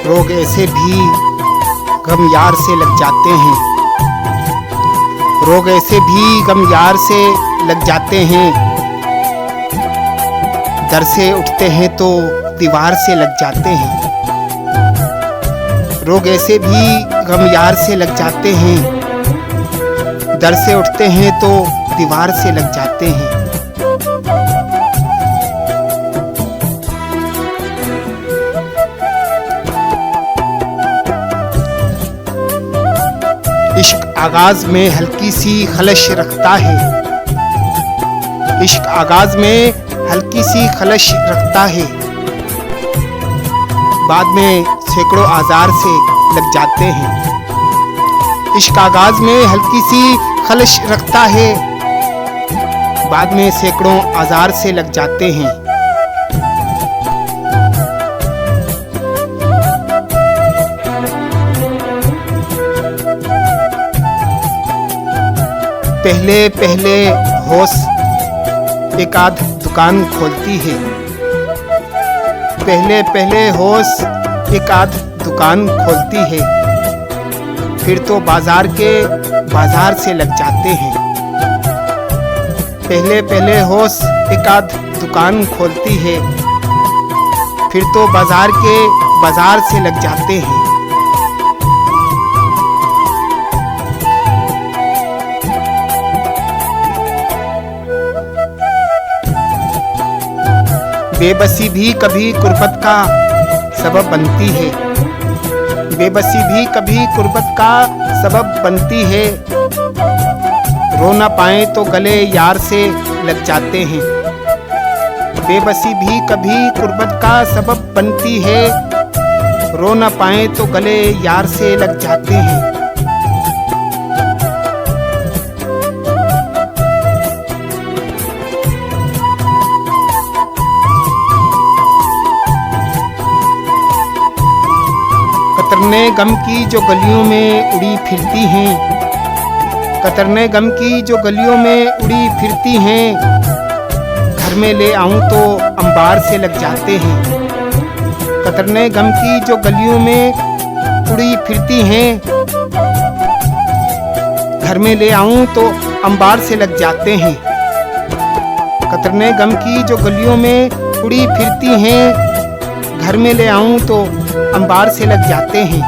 रोग ऐसे भी गम यार से लग जाते हैं। रोग ऐसे भी गम यार से लग जाते हैं। दर से उठते हैं तो दीवार से लग जाते हैं। रोग ऐसे भी गम यार से लग जाते हैं। दर से उठते हैं तो दीवार से लग जाते हैं। इश्क आगाज में हल्की सी खलश रखता है। इश्क आगाज में हल्की सी खलश रखता है। बाद में सैकड़ों आजार से लग जाते हैं। इश्क आगाज में हल्की सी खलश रखता है। बाद में सैकड़ों आजार से लग जाते हैं। पहले पहले होश एक आध दुकान खोलती है। पहले पहले होश एक आध दुकान खोलती है। फिर तो बाजार से लग जाते हैं। पहले पहले होश एक आध दुकान खोलती है। फिर तो बाजार से लग जाते हैं। बेबसी भी कभी कुर्बत का सबब बनती है। बेबसी भी कभी कुर्बत का सबब बनती है। रो ना पाए तो गले यार से लग जाते हैं। बेबसी भी कभी कुर्बत का सबब बनती है। रो ना पाए तो गले यार से लग जाते हैं। कतरने गम की जो गलियों में उड़ी फिरती हैं। कतरने गम की जो गलियों में उड़ी फिरती हैं। घर में ले आऊं तो अंबार से लग जाते हैं। कतरने गम की जो गलियों में उड़ी फिरती हैं। घर में ले आऊं तो अंबार से लग जाते हैं। कतरने गम की जो गलियों में उड़ी फिरती हैं। घर में ले आऊं तो अंबार से लग जाते हैं।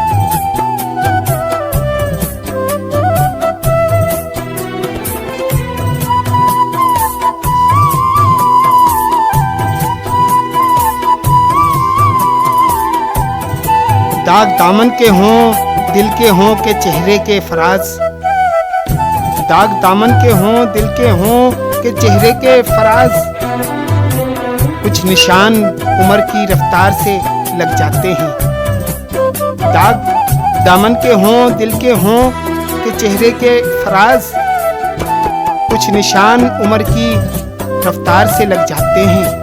दाग दामन के हों दिल के हों के चेहरे के फराज। दाग दामन के हों दिल के हों के चेहरे के फराज। कुछ निशान उम्र की रफ्तार से लग जाते हैं। दाग दामन के हों दिल के हों के चेहरे के फराज। कुछ निशान उम्र की रफ्तार से लग जाते हैं।